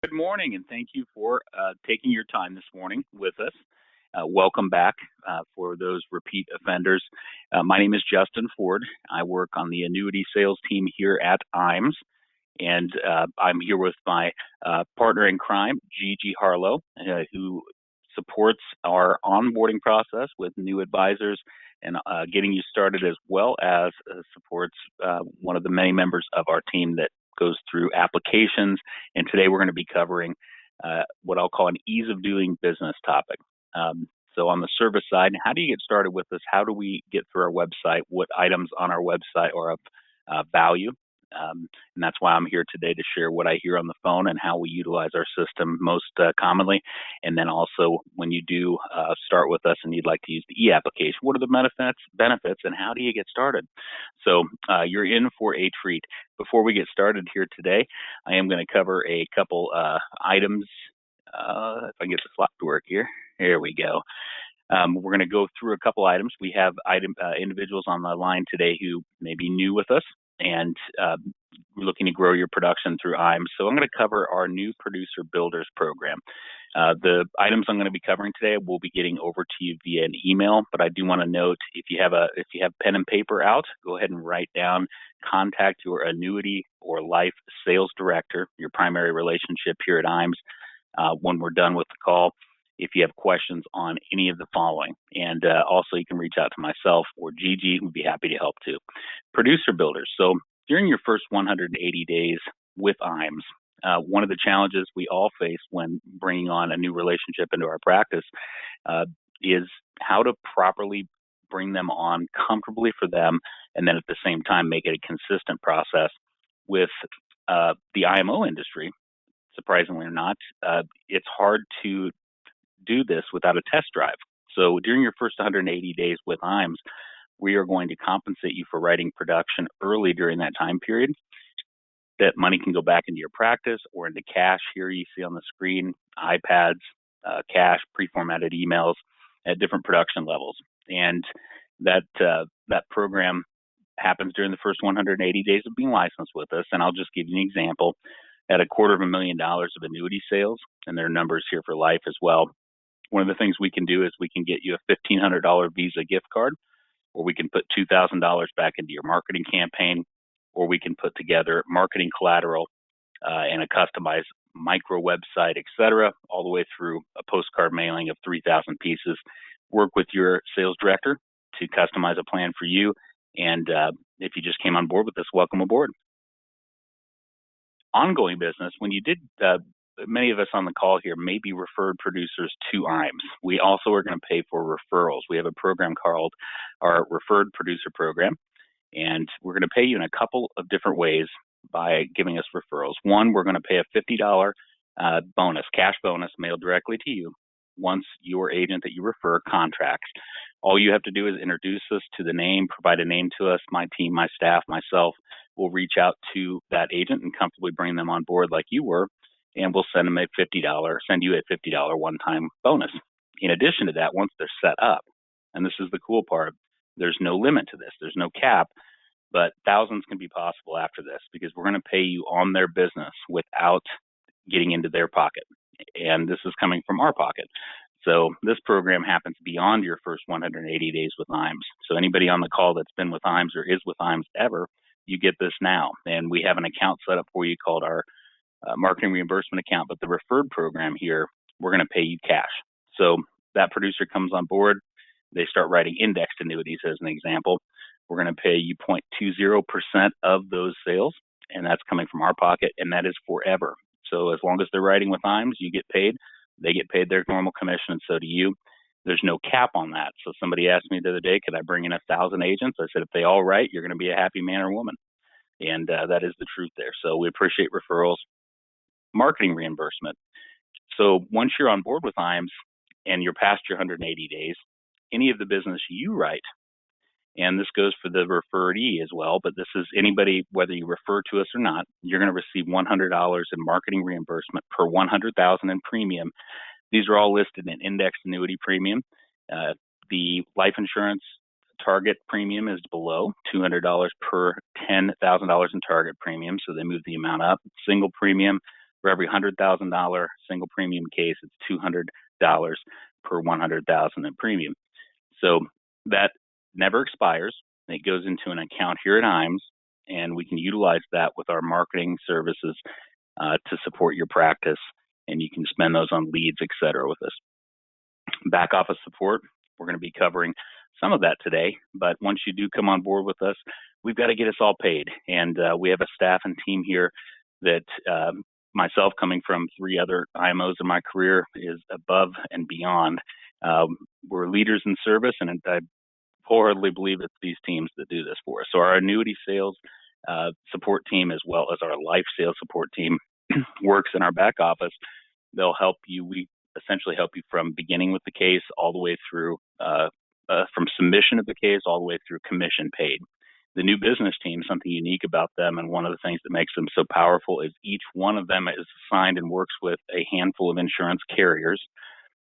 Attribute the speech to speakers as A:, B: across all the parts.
A: Good morning, and thank you for taking your time this morning with us. Welcome back for those repeat offenders. My name is Justin Ford. I work on the annuity sales team here at IMES, and I'm here with my partner in crime, Gigi Harlow, who supports our onboarding process with new advisors and getting you started, as well as supports one of the many members of our team that goes through applications. And today we're going to be covering what I'll call an ease of doing business topic. So on the service side, how do you get started with this? How do we get through our website? What items on our website are of value? And that's why I'm here today, to share what I hear on the phone and how we utilize our system most commonly. And then also, when you do start with us and you'd like to use the e-application, what are the benefits and how do you get started? So you're in for a treat. Before we get started here today, I am going to cover a couple items. If I can get the slide to work here. Here we go. We're going to go through a couple items. We have individuals on the line today who may be new with us, and we're looking to grow your production through IMES. So I'm going to cover our new producer builders program. The items I'm going to be covering today will be getting over to you via an email, but I do want to note, if you have pen and paper out, go ahead and write down, contact your annuity or life sales director, your primary relationship here at IMES, when we're done with the call, if you have questions on any of the following. And also, you can reach out to myself or Gigi, who'd be happy to help too. Producer builders. So during your first 180 days with IMES, one of the challenges we all face when bringing on a new relationship into our practice is how to properly bring them on comfortably for them, and then at the same time make it a consistent process. With the IMO industry, surprisingly or not, it's hard to do this without a test drive. So during your first 180 days with IMES, we are going to compensate you for writing production early during that time period. That money can go back into your practice or into cash. Here you see on the screen, iPads, cash, pre-formatted emails at different production levels. And that program happens during the first 180 days of being licensed with us. And I'll just give you an example. At $250,000 of annuity sales, and there are numbers here for life as well, one of the things we can do is we can get you a $1,500 Visa gift card, or we can put $2,000 back into your marketing campaign, or we can put together marketing collateral and a customized micro website, etc., all the way through a postcard mailing of 3,000 pieces. Work with your sales director to customize a plan for you. And if you just came on board with us, welcome aboard. Ongoing business, when you did, many of us on the call here may be referred producers to IMES. We also are going to pay for referrals. We have a program called our Referred Producer Program, and we're going to pay you in a couple of different ways by giving us referrals. One, we're going to pay a $50 bonus, cash bonus, mailed directly to you once your agent that you refer contracts. All you have to do is introduce us to the name, provide a name to us. My team, my staff, myself will reach out to that agent and comfortably bring them on board like you were, and we'll send you a $50 one-time bonus. In addition to that, once they're set up, and this is the cool part, there's no limit to this. There's no cap, but thousands can be possible after this, because we're going to pay you on their business without getting into their pocket. And this is coming from our pocket. So this program happens beyond your first 180 days with IMES. So anybody on the call that's been with IMES or is with IMES ever, you get this now. And we have an account set up for you called our marketing reimbursement account. But the referred program here, we're going to pay you cash. So that producer comes on board. They start writing indexed annuities, as an example. We're going to pay you 0.20% of those sales, and that's coming from our pocket, and that is forever. So as long as they're writing with IMES, you get paid. They get paid their normal commission, and so do you. There's no cap on that. So somebody asked me the other day, could I bring in 1,000 agents? I said, if they all write, you're going to be a happy man or woman. And that is the truth there. So we appreciate referrals. Marketing reimbursement. So once you're on board with IMES and you're past your 180 days, any of the business you write, and this goes for the referree as well, but this is anybody, whether you refer to us or not, you're going to receive $100 in marketing reimbursement per $100,000 in premium. These are all listed in indexed annuity premium. The life insurance target premium is below $200 per $10,000 in target premium, so they move the amount up. Single premium, For every $100,000 single premium case, it's $200 per 100,000 in premium. So that never expires. It goes into an account here at IMES, and we can utilize that with our marketing services to support your practice, and you can spend those on leads, et cetera, with us. Back office support, we're going to be covering some of that today, but once you do come on board with us, we've got to get us all paid. And we have a staff and team here that myself, coming from 3 other IMOs in my career, is above and beyond. We're leaders in service, and I wholeheartedly believe it's these teams that do this for us. So our annuity sales support team, as well as our life sales support team, works in our back office. They'll help you. We essentially help you from beginning with the case all the way through, from submission of the case all the way through commission paid. The new business team, something unique about them, and one of the things that makes them so powerful, is each one of them is assigned and works with a handful of insurance carriers.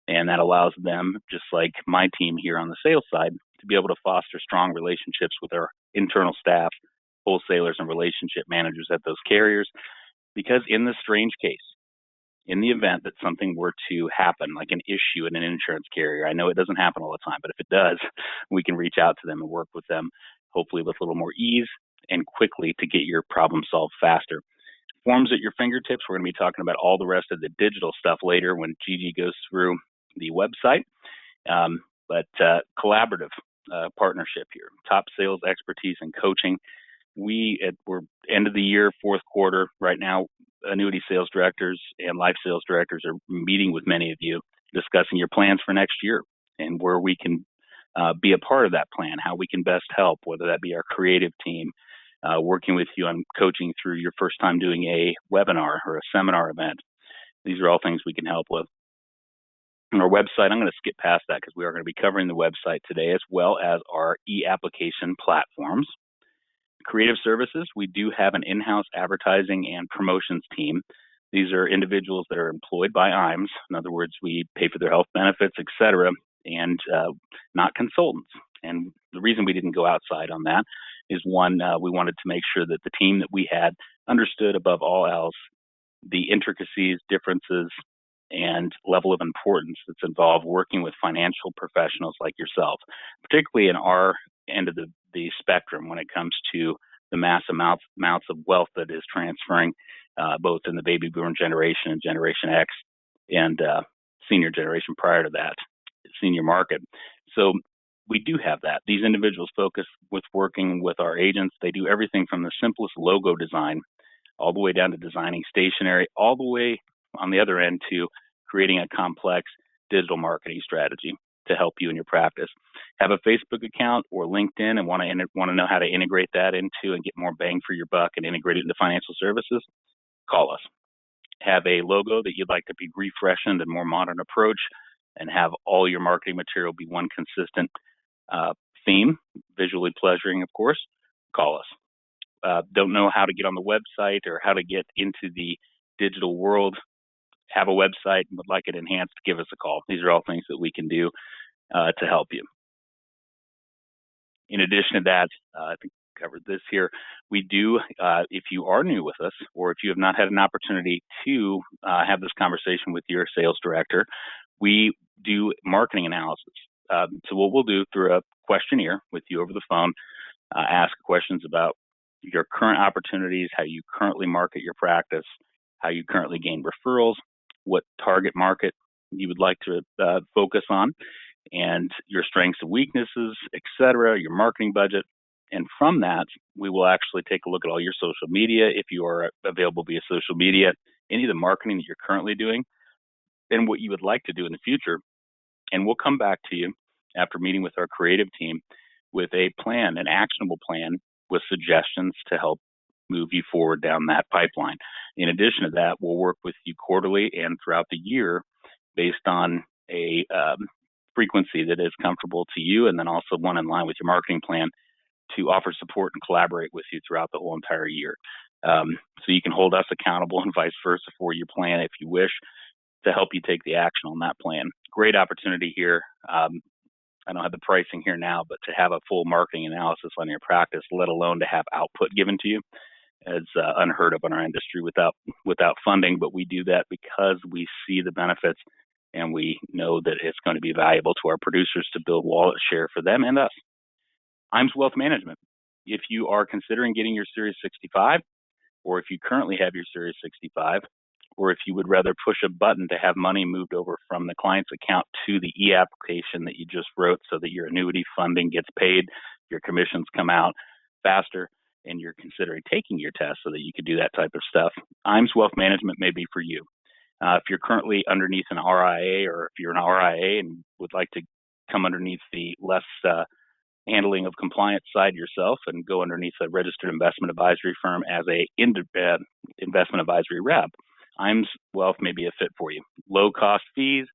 A: And that allows them, just like my team here on the sales side, to be able to foster strong relationships with our internal staff, wholesalers, and relationship managers at those carriers. Because in this strange case, in the event that something were to happen, like an issue in an insurance carrier, I know it doesn't happen all the time, but if it does, we can reach out to them and work with them, hopefully with a little more ease and quickly, to get your problem solved faster. Forms at your fingertips. We're going to be talking about all the rest of the digital stuff later when Gigi goes through the website. But collaborative partnership here, top sales expertise and coaching. We're end of the year, fourth quarter right now. Annuity sales directors and life sales directors are meeting with many of you, discussing your plans for next year and where we can be a part of that plan, how we can best help, whether that be our creative team, working with you on coaching through your first time doing a webinar or a seminar event. These are all things we can help with. On our website, I'm going to skip past that because we are going to be covering the website today, as well as our e-application platforms. Creative services, we do have an in-house advertising and promotions team. These are individuals that are employed by IMES. In other words, we pay for their health benefits, et cetera, and not consultants. And the reason we didn't go outside on that is, one, we wanted to make sure that the team that we had understood above all else the intricacies, differences, and level of importance that's involved working with financial professionals like yourself, particularly in our end of the spectrum when it comes to the mass amounts of wealth that is transferring both in the baby boomer generation and Generation X and senior generation prior to that, senior market. So we do have that. These individuals focus with working with our agents. They do everything from the simplest logo design all the way down to designing stationery, all the way on the other end to creating a complex digital marketing strategy to help you in your practice. Have a Facebook account or LinkedIn and want to know how to integrate that into and get more bang for your buck and integrate it into financial services? Call us. Have a logo that you'd like to be refreshened and more modern approach, and have all your marketing material be one consistent theme, visually pleasuring, of course? Call us. Don't know how to get on the website or how to get into the digital world? Have a website and would like it enhanced? Give us a call. These are all things that we can do to help you. In addition to that, I think I covered this here. We do, if you are new with us, or if you have not had an opportunity to have this conversation with your sales director, we do marketing analysis. So what we'll do through a questionnaire with you over the phone, ask questions about your current opportunities, how you currently market your practice, how you currently gain referrals, what target market you would like to focus on, and your strengths and weaknesses, et cetera, your marketing budget. And from that, we will actually take a look at all your social media, if you are available via social media, any of the marketing that you're currently doing, and what you would like to do in the future. And we'll come back to you after meeting with our creative team with a plan, an actionable plan with suggestions to help move you forward down that pipeline. In addition to that, we'll work with you quarterly and throughout the year based on a frequency that is comfortable to you, and then also one in line with your marketing plan, to offer support and collaborate with you throughout the whole entire year. So you can hold us accountable and vice versa for your plan if you wish, to help you take the action on that plan. Great opportunity here. I don't have the pricing here now, but to have a full marketing analysis on your practice, let alone to have output given to you, as unheard of in our industry without funding, but we do that because we see the benefits and we know that it's going to be valuable to our producers to build wallet share for them and us. IMS Wealth Management. If you are considering getting your Series 65, or if you currently have your Series 65, or if you would rather push a button to have money moved over from the client's account to the e-application that you just wrote so that your annuity funding gets paid, your commissions come out faster, and you're considering taking your test so that you could do that type of stuff, IMS Wealth Management may be for you. If you're currently underneath an RIA, or if you're an RIA and would like to come underneath the less handling of compliance side yourself and go underneath a registered investment advisory firm as a investment advisory rep, IMS Wealth may be a fit for you. Low cost fees,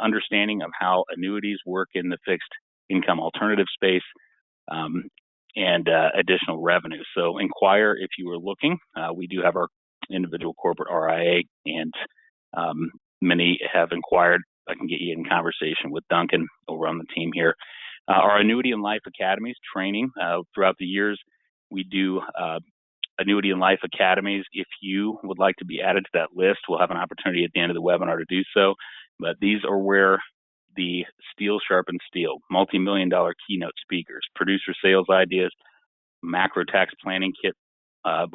A: understanding of how annuities work in the fixed income alternative space, and additional revenue. So inquire if you are looking. We do have our individual corporate RIA, and many have inquired. I can get you in conversation with Duncan over on the team here. Our Annuity and Life Academies training throughout the years, we do Annuity and Life Academies. If you would like to be added to that list, we'll have an opportunity at the end of the webinar to do so. But these are where the steel sharpens steel, multi-million-dollar keynote speakers, producer sales ideas, macro tax planning kit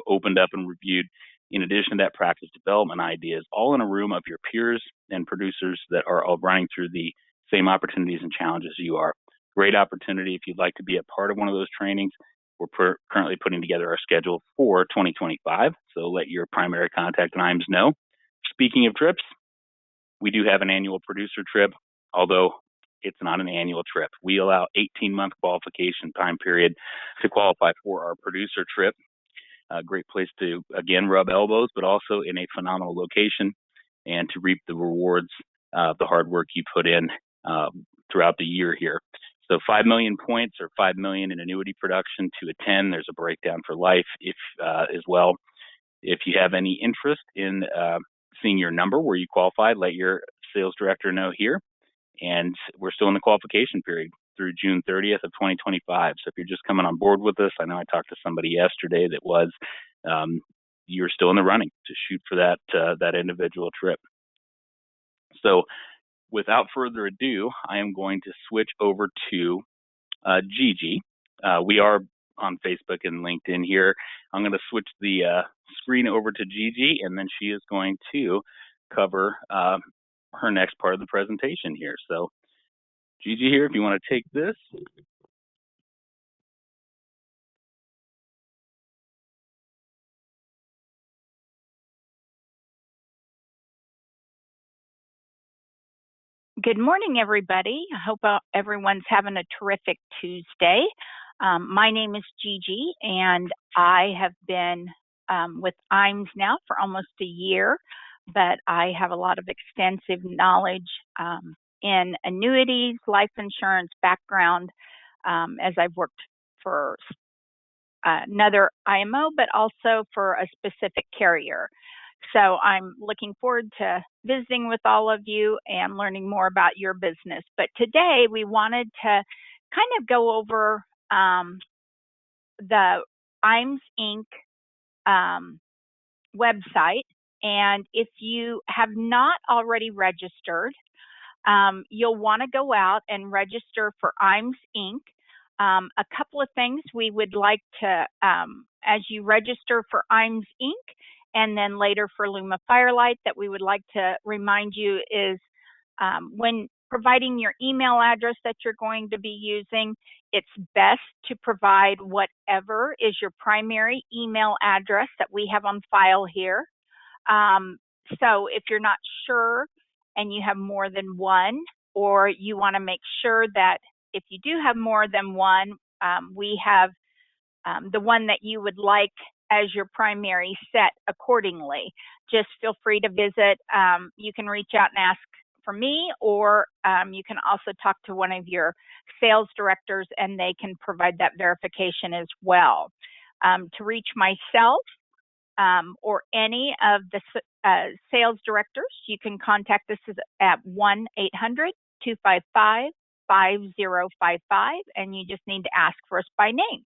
A: opened up and reviewed. In addition to that, practice development ideas, all in a room of your peers and producers that are all running through the same opportunities and challenges you are. Great opportunity if you'd like to be a part of one of those trainings. We're currently putting together our schedule for 2025, so let your primary contact at IMS know. Speaking of trips, we do have an annual producer trip, although it's not an annual trip. We allow 18-month qualification time period to qualify for our producer trip. A great place to, again, rub elbows, but also in a phenomenal location and to reap the rewards of the hard work you put in throughout the year here. So 5 million points or 5 million in annuity production to attend. There's a breakdown for life as well. If you have any interest in seeing your number where you qualify, let your sales director know here. And we're still in the qualification period through June 30th of 2025. So if you're just coming on board with us, I know I talked to somebody yesterday that was, you're still in the running to shoot for that individual trip. So without further ado, I am going to switch over to Gigi. We are on Facebook and LinkedIn here. I'm going to switch the screen over to Gigi, and then she is going to cover her next part of the presentation here. So Gigi here, if you want to take this.
B: Good morning, everybody. I hope everyone's having a terrific Tuesday. My name is Gigi, and I have been with IMS now for almost a year, but I have a lot of extensive knowledge in annuities, life insurance background, as I've worked for another IMO, but also for a specific carrier. So I'm looking forward to visiting with all of you and learning more about your business. But today we wanted to kind of go over the IMS Inc. Website. And if you have not already registered, you'll want to go out and register for IMS Inc. A couple of things we would like to, as you register for IMS Inc., and then later for Luma-Firelight, that we would like to remind you is when providing your email address that you're going to be using, it's best to provide whatever is your primary email address that we have on file here. So if you're not sure and you have more than one, or you want to make sure that if you do have more than one, we have the one that you would like as your primary set accordingly. Just feel free to visit. You can reach out and ask for me, or you can also talk to one of your sales directors and they can provide that verification as well. To reach myself or any of the sales directors, you can contact us at 1-800-255-5055, and you just need to ask for us by name.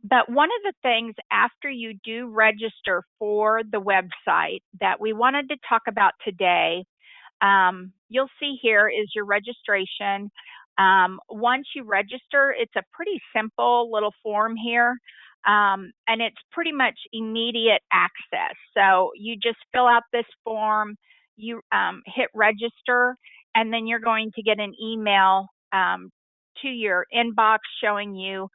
B: But one of the things after you do register for the website that we wanted to talk about today, you'll see here is your registration. Once you register, it's a pretty simple little form here, and it's pretty much immediate access. So you just fill out this form, you hit register, and then you're going to get an email to your inbox showing you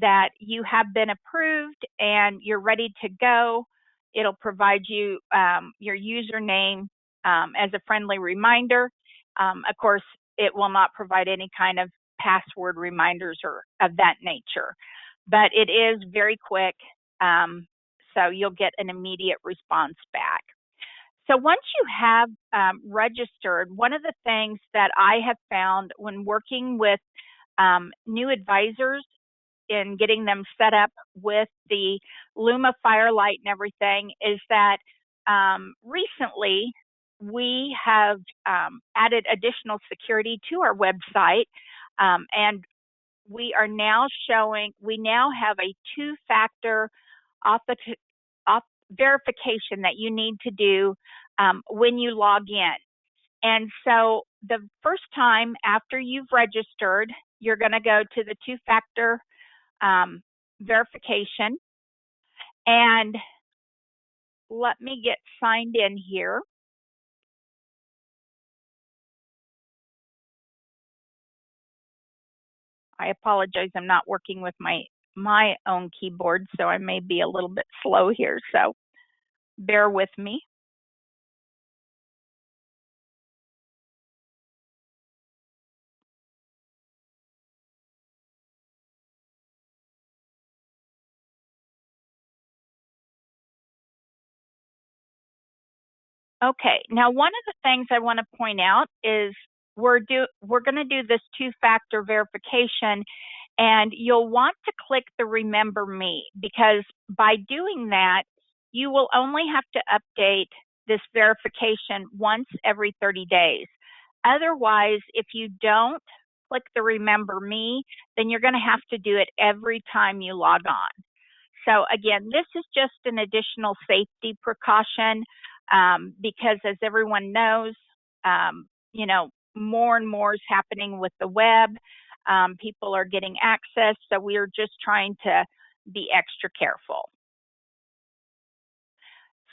B: that you have been approved and you're ready to go. It'll provide you your username as a friendly reminder. Of course, it will not provide any kind of password reminders or of that nature, but it is very quick, so you'll get an immediate response back. So once you have registered, one of the things that I have found when working with new advisors in getting them set up with the Luma-Firelight and everything is that recently we have added additional security to our website, and we now have a two-factor verification that you need to do when you log in. And so the first time after you've registered, you're going to go to the two-factor verification, and let me get signed in here. I apologize, I'm not working with my own keyboard, so I may be a little bit slow here, so bear with me. Okay, now one of the things I want to point out is we're going to do this two-factor verification, and you'll want to click the Remember Me, because by doing that, you will only have to update this verification once every 30 days. Otherwise, if you don't click the Remember Me, then you're going to have to do it every time you log on. So again, this is just an additional safety precaution because as everyone knows, you know, more and more is happening with the web. People are getting access, so we are just trying to be extra careful.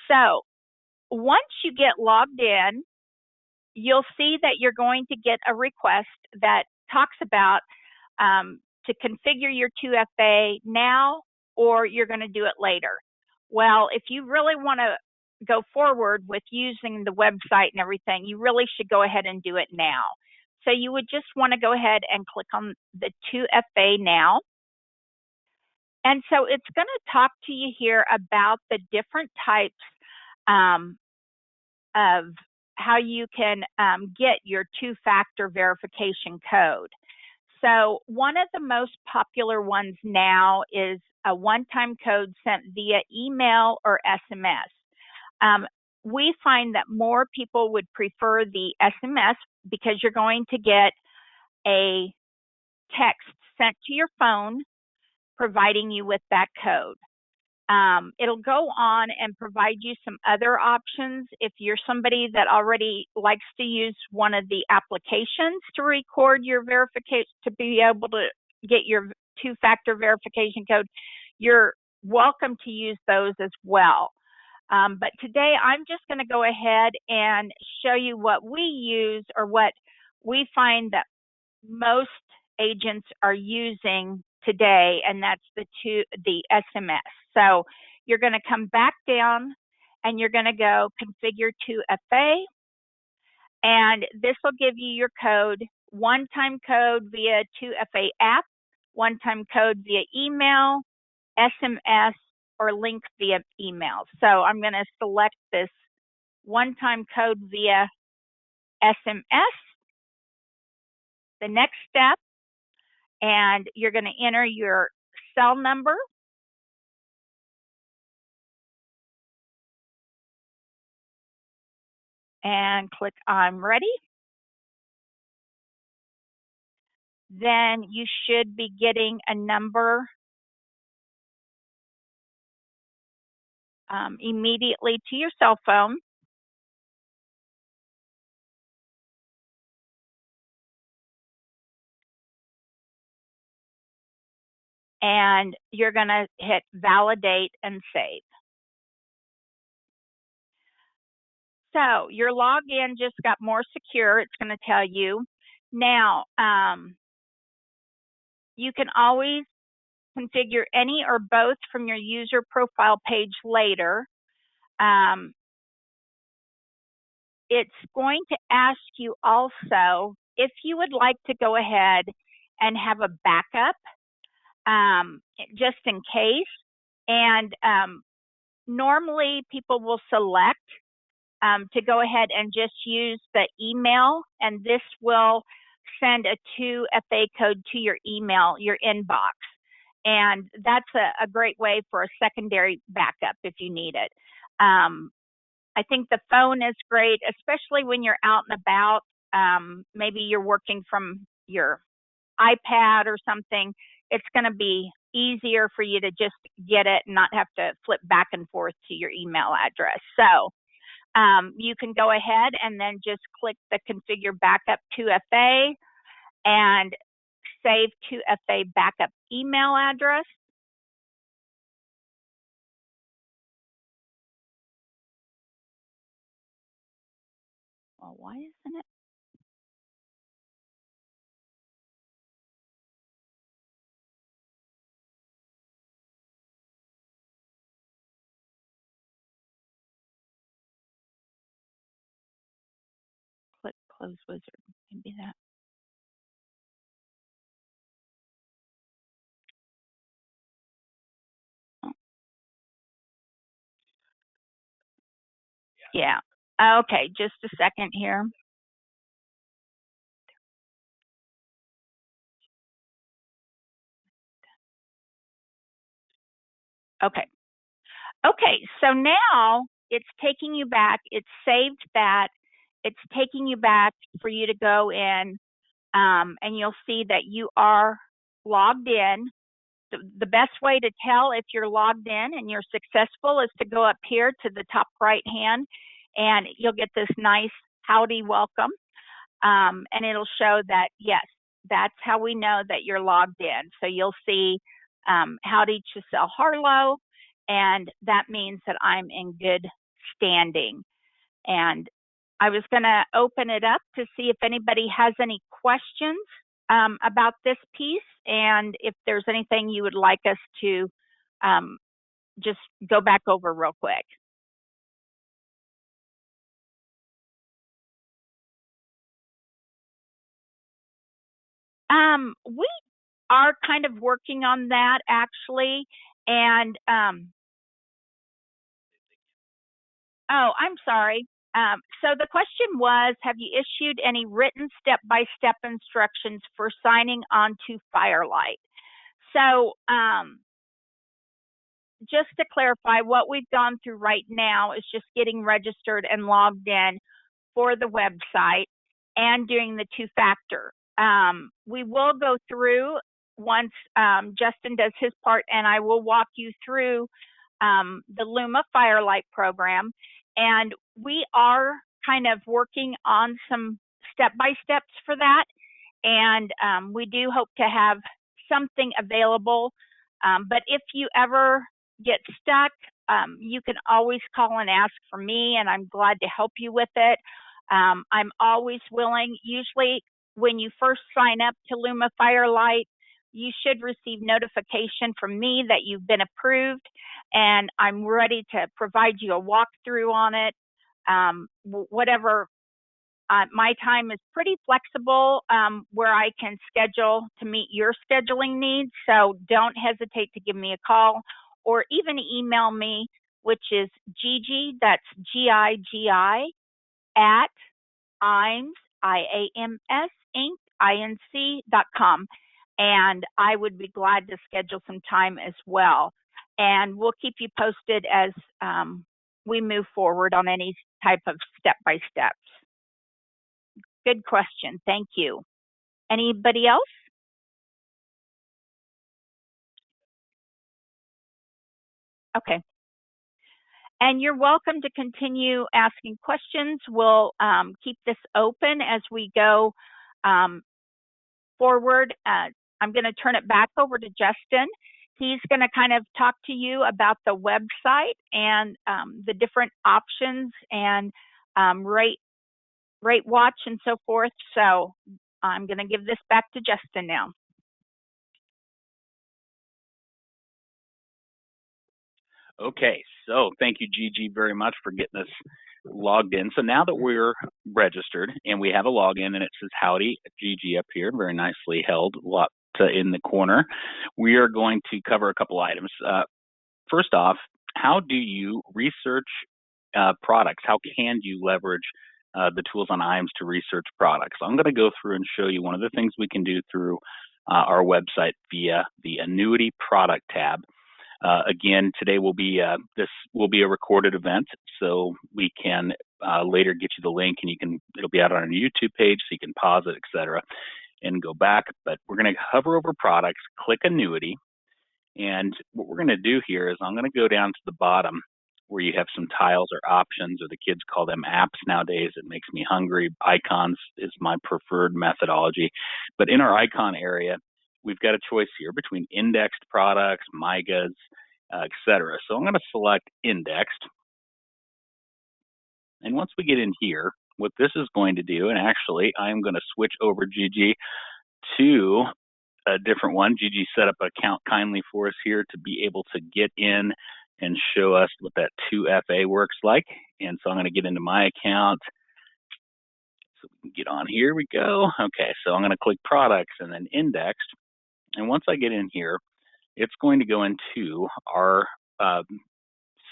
B: So once you get logged in, you'll see that you're going to get a request that talks about to configure your 2FA now, or you're going to do it later. Well, if you really want to go forward with using the website and everything, you really should go ahead and do it now. So you would just want to go ahead and click on the 2FA now. And so it's going to talk to you here about the different types of how you can get your two-factor verification code. So one of the most popular ones now is a one-time code sent via email or SMS. We find that more people would prefer the SMS because you're going to get a text sent to your phone providing you with that code. It'll go on and provide you some other options if you're somebody that already likes to use one of the applications to record your verification, to be able to get your two-factor verification code. You're welcome to use those as well. But today I'm just going to go ahead and show you what we use, or what we find that most agents are using today, and that's the SMS. So you're going to come back down and you're going to go configure 2FA, and this will give you your code, one-time code via 2FA app, one-time code via email, SMS, or link via email. So I'm going to select this one-time code via SMS, the next step, and you're going to enter your cell number, and click I'm ready. Then you should be getting a number immediately to your cell phone. And you're going to hit validate and save. So your login just got more secure. It's going to tell you. Now, you can always configure any or both from your user profile page later. It's going to ask you also if you would like to go ahead and have a backup just in case. And normally people will select to go ahead and just use the email, and this will send a 2FA code to your email, your inbox. And that's a great way for a secondary backup if you need it. I think the phone is great, especially when you're out and about. Maybe you're working from your iPad or something. It's going to be easier for you to just get it and not have to flip back and forth to your email address. So you can go ahead and then just click the configure backup 2FA and save 2FA backup email address. Well, why isn't it? Click close wizard. Maybe that. Oh. Yeah. Okay, just a second here. Okay. Okay, so now it's taking you back. It's saved that. It's taking you back for you to go in, and you'll see that you are logged in. The best way to tell if you're logged in and you're successful is to go up here to the top right hand, and you'll get this nice howdy welcome. And it'll show that, yes, that's how we know that you're logged in. So you'll see howdy Chiselle Harlow, and that means that I'm in good standing. And I was going to open it up to see if anybody has any questions about this piece, and if there's anything you would like us to just go back over real quick. We are kind of working on that actually, and oh, I'm sorry. So the question was, have you issued any written step-by-step instructions for signing on to Firelight? So just to clarify, what we've gone through right now is just getting registered and logged in for the website and doing the two-factor. We will go through once Justin does his part, and I will walk you through the Luma-Firelight program. And we are kind of working on some step-by-steps for that. And we do hope to have something available. But if you ever get stuck, you can always call and ask for me, and I'm glad to help you with it. I'm always willing. Usually when you first sign up to Luma-Firelight, you should receive notification from me that you've been approved, and I'm ready to provide you a walkthrough on it. Whatever, my time is pretty flexible where I can schedule to meet your scheduling needs, so don't hesitate to give me a call or even email me, which is Gigi, that's Gigi, at IAMS, IAMS, Inc., INC.com. And I would be glad to schedule some time as well. And we'll keep you posted as we move forward on any type of step-by-steps. Good question. Thank you. Anybody else? Okay. And you're welcome to continue asking questions. We'll keep this open as we go forward. I'm going to turn it back over to Justin. He's going to kind of talk to you about the website and the different options and rate watch and so forth. So I'm going to give this back to Justin now.
A: Okay, so thank you, Gigi, very much for getting us logged in. So now that we're registered and we have a login and it says Howdy Gigi up here, very nicely held, lot in the corner, we are going to cover a couple items. First off, how do you research products? How can you leverage the tools on IAMS to research products? I'm going to go through and show you one of the things we can do through our website via the Annuity product tab. Again, today this will be a recorded event, so we can later get you the link, and it'll be out on our YouTube page, so you can pause it, etc., and go back. But we're going to hover over products, click Annuity, and what we're going to do here is I'm going to go down to the bottom where you have some tiles or options, or the kids call them apps nowadays. It makes me hungry. Icons is my preferred methodology, but in our icon area, we've got a choice here between indexed products, MIGAs, etc. So I'm going to select indexed. And once we get in here, what this is going to do, and actually I'm going to switch over, Gigi, to a different one. Gigi set up an account kindly for us here to be able to get in and show us what that 2FA works like. And so I'm going to get into my account. So we can get on, here we go. Okay, so I'm going to click products and then indexed. And once I get in here, it's going to go into our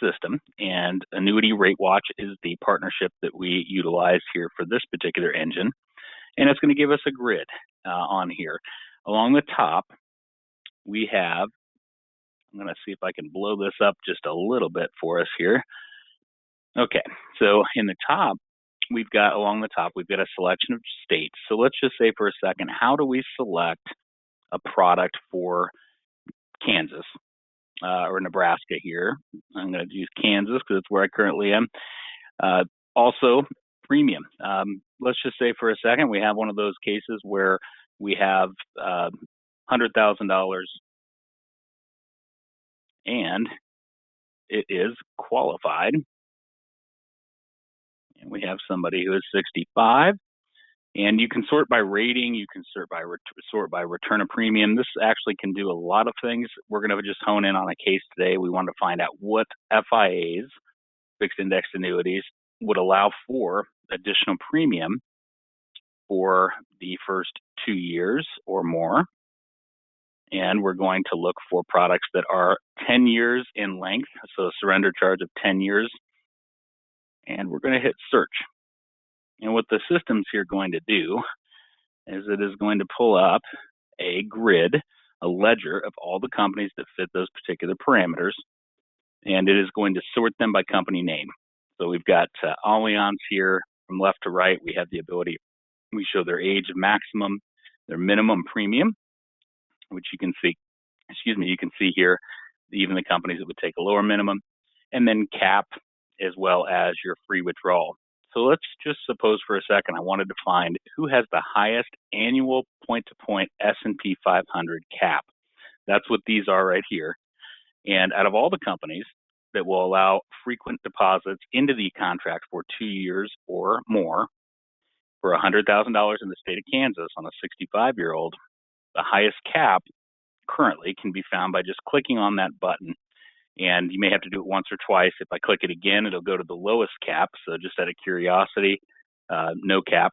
A: system, and Annuity Rate Watch is the partnership that we utilize here for this particular engine. And it's going to give us a grid on here. Along the top, we have, I'm going to see if I can blow this up just a little bit for us here. Okay, so in the top, along the top, we've got a selection of states. So let's just say for a second, how do we select a product for Kansas or Nebraska here? I'm going to use Kansas because it's where I currently am. Also, premium. Let's just say for a second, we have one of those cases where we have $100,000 and it is qualified. And we have somebody who is 65. And you can sort by rating, you can sort by return of premium. This actually can do a lot of things. We're going to just hone in on a case today. We want to find out what FIAs, fixed index annuities, would allow for additional premium for the first 2 years or more. And we're going to look for products that are 10 years in length, so a surrender charge of 10 years. And we're going to hit search. And what the system's here going to do is it is going to pull up a grid, a ledger of all the companies that fit those particular parameters, and it is going to sort them by company name. So we've got Allianz here from left to right. We have the ability, we show their age of maximum, their minimum premium, which you can see, you can see here even the companies that would take a lower minimum, and then cap, as well as your free withdrawal. So let's just suppose for a second I wanted to find who has the highest annual point-to-point S&P 500 cap. That's what these are right here. And out of all the companies that will allow frequent deposits into the contract for 2 years or more for $100,000 in the state of Kansas on a 65-year-old, the highest cap currently can be found by just clicking on that button. And you may have to do it once or twice. If I click it again, it'll go to the lowest cap. So just out of curiosity, no cap,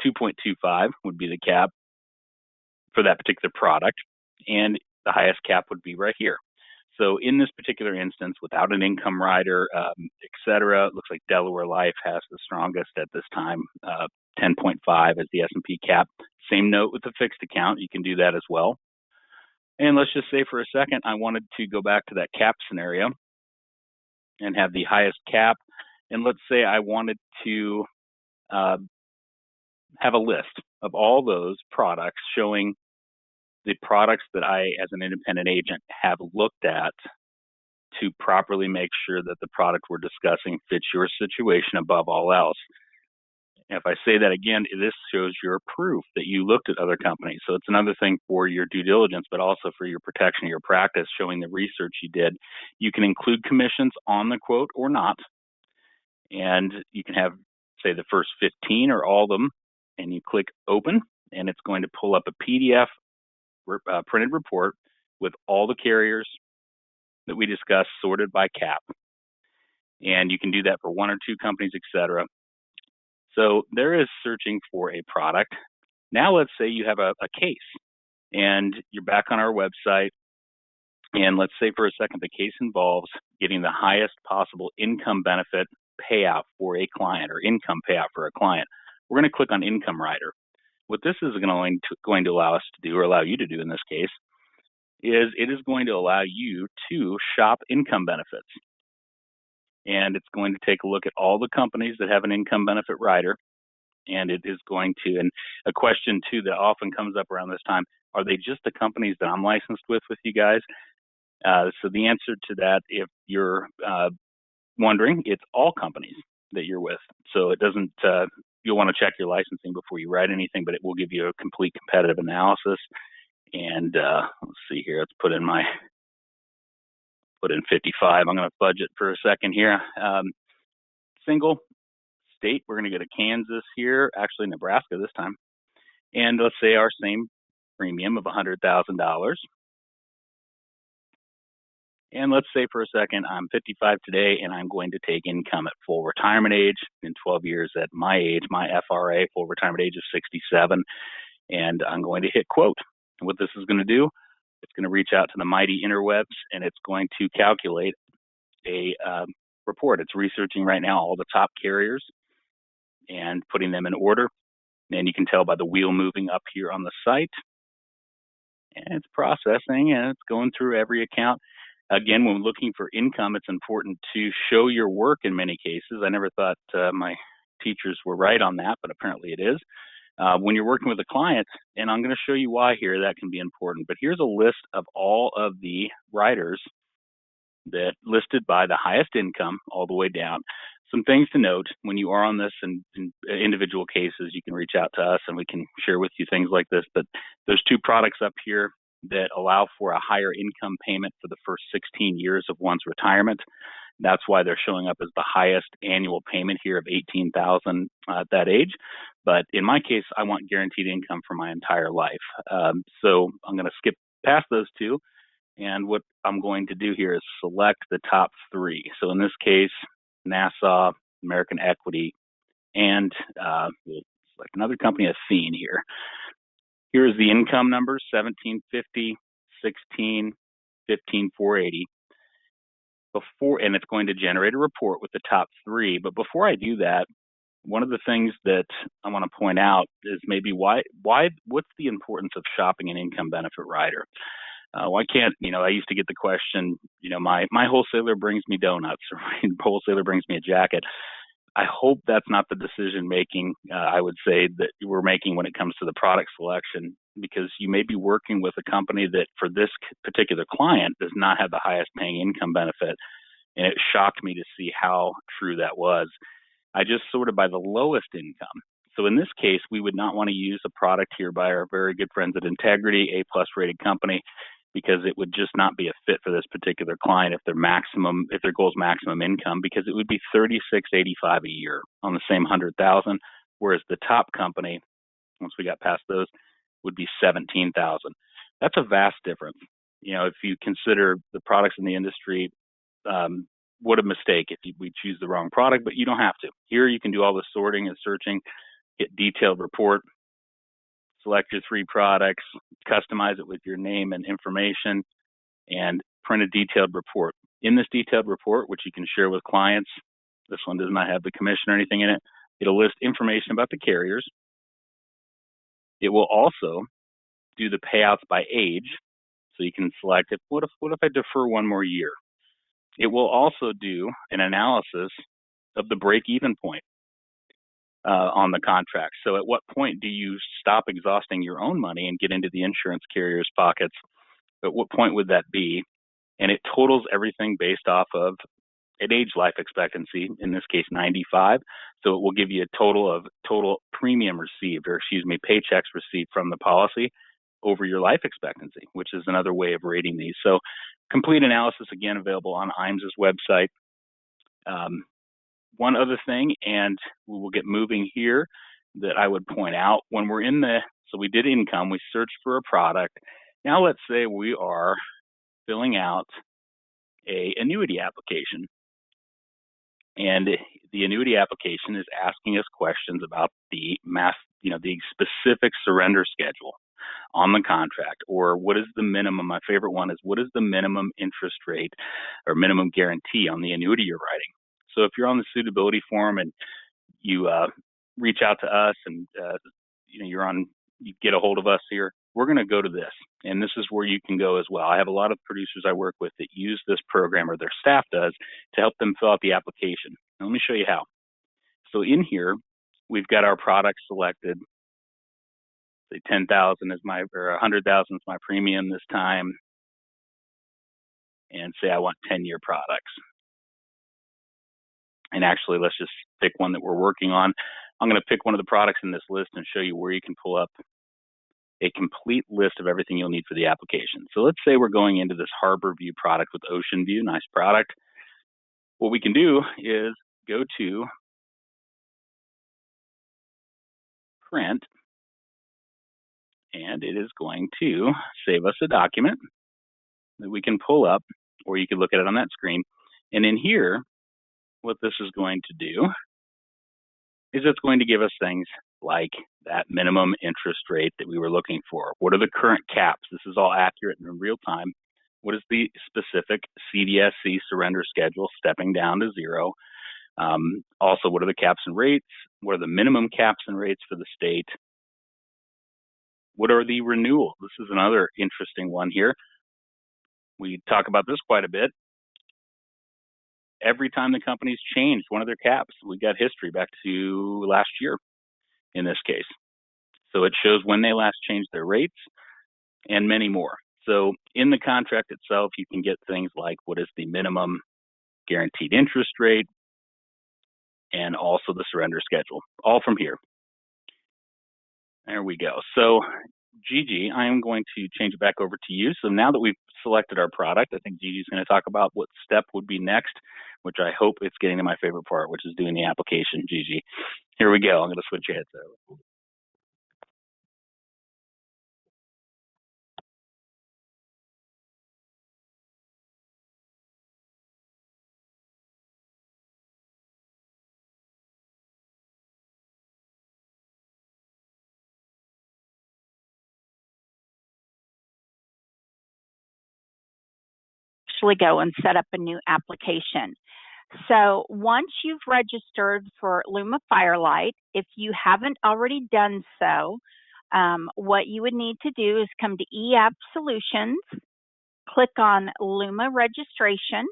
A: 2.25 would be the cap for that particular product. And the highest cap would be right here. So in this particular instance, without an income rider, et cetera, it looks like Delaware Life has the strongest at this time, 10.5 as the S&P cap. Same note with the fixed account. You can do that as well. And let's just say for a second, I wanted to go back to that cap scenario and have the highest cap. And let's say I wanted to have a list of all those products showing the products that I, as an independent agent, have looked at to properly make sure that the product we're discussing fits your situation above all else. And if I say that again, this shows your proof that you looked at other companies. So it's another thing for your due diligence, but also for your protection of your practice, showing the research you did. You can include commissions on the quote or not. And you can have, say, the first 15 or all of them, and you click open, and it's going to pull up a PDF printed report with all the carriers that we discussed sorted by cap. And you can do that for one or two companies, etc. So there is searching for a product. Now let's say you have a case and you're back on our website, and let's say for a second the case involves getting the highest possible income benefit payout for a client, or income payout for a client. We're going to click on Income Rider. What this is going to allow us to do, or allow you to do in this case, is it is going to allow you to shop income benefits. And it's going to take a look at all the companies that have an income benefit rider. And it is going to, and a question too that often comes up around this time, are they just the companies that I'm licensed with you guys? So the answer to that, if you're wondering, it's all companies that you're with. So it doesn't, you'll want to check your licensing before you write anything, but it will give you a complete competitive analysis. And let's see here, let's put in 55. I'm going to budget for a second here. Single state, we're going to go to Kansas here, actually Nebraska this time. And let's say our same premium of $100,000. And let's say for a second, I'm 55 today, and I'm going to take income at full retirement age in 12 years at my age, my FRA, full retirement age of 67. And I'm going to hit quote. And what this is going to do, it's going to reach out to the mighty interwebs, and it's going to calculate a report. It's researching right now all the top carriers and putting them in order. And you can tell by the wheel moving up here on the site. And it's processing, and it's going through every account. Again, when looking for income, it's important to show your work in many cases. I never thought my teachers were right on that, but apparently it is. When you're working with a client, and I'm going to show you why here, that can be important. But here's a list of all of the riders that listed by the highest income all the way down. Some things to note when you are on this in individual cases, you can reach out to us and we can share with you things like this. But there's two products up here that allow for a higher income payment for the first 16 years of one's retirement. That's why they're showing up as the highest annual payment here of $18,000 at that age. But in my case, I want guaranteed income for my entire life. So I'm going to skip past those two. And what I'm going to do here is select the top three. So in this case, Nassau, American Equity, and we'll select another company, Athene here. Here's the income numbers: 1750, 16, 15480. And it's going to generate a report with the top three. But before I do that, one of the things that I want to point out is maybe what's the importance of shopping an income benefit rider? Why can't, I used to get the question, my wholesaler brings me donuts, or my wholesaler brings me a jacket. I hope that's not the decision making, I would say, that we're making when it comes to the product selection, because you may be working with a company that for this particular client does not have the highest paying income benefit. And it shocked me to see how true that was. I just sorted by the lowest income. So in this case, we would not want to use a product here by our very good friends at Integrity, A+ rated company, because it would just not be a fit for this particular client if their goal is maximum income, because it would be $36.85 a year on the same $100,000, whereas the top company, once we got past those, would be $17,000. That's a vast difference. If you consider the products in the industry, what a mistake if we choose the wrong product, but you don't have to. Here you can do all the sorting and searching, get detailed report, select your three products, customize it with your name and information, and print a detailed report. In this detailed report, which you can share with clients, this one does not have the commission or anything in it. It'll list information about the carriers. It will also do the payouts by age, so you can select what if I defer one more year? It will also do an analysis of the break-even point on the contract. So at what point do you stop exhausting your own money and get into the insurance carrier's pockets? At what point would that be? and it totals everything based off of an age life expectancy, in this case 95. So it will give you a total premium received, or excuse me, paychecks received from the policy over your life expectancy, which is another way of rating these. So complete analysis, again, available on IMS's website. One other thing, and we will get moving here, that I would point out when we're so we did income, we searched for a product. Now let's say we are filling out a annuity application. And the annuity application is asking us questions about the specific surrender schedule on the contract, or what is the minimum. My favorite one is, what is the minimum interest rate or minimum guarantee on the annuity you're writing? So if you're on the suitability form and you reach out to us and you get a hold of us here, we're going to go to this, and this is where you can go as well. I have a lot of producers I work with that use this program, or their staff does, to help them fill out the application. Now, let me show you how. So in here, we've got our product selected. Say 10,000 is or 100,000 is my premium this time, and say I want 10-year products. And actually, let's just pick one that we're working on. I'm going to pick one of the products in this list and show you where you can pull up a complete list of everything you'll need for the application. So let's say we're going into this Harbor View product with Ocean View, nice product. What we can do is go to Print, and it is going to save us a document that we can pull up, or you can look at it on that screen. And in here, what this is going to do is it's going to give us things like that minimum interest rate that we were looking for. What are the current caps? This is all accurate and in real time. What is the specific CDSC surrender schedule stepping down to 0? Also, what are the caps and rates? What are the minimum caps and rates for the state? What are the renewals? This is another interesting one here. We talk about this quite a bit. Every time the company's changed one of their caps, we got history back to last year in this case. So it shows when they last changed their rates and many more. So in the contract itself, you can get things like what is the minimum guaranteed interest rate, and also the surrender schedule, all from here. There we go. So Gigi, I am going to change it back over to you. So now that we've selected our product, I think Gigi's going to talk about what step would be next, which I hope it's getting to my favorite part, which is doing the application. Gigi, here we go. I'm going to switch your heads over.
B: Go and set up a new application. So once you've registered for Luma-Firelight, if you haven't already done so, what you would need to do is come to eApp Solutions, click on Luma Registration,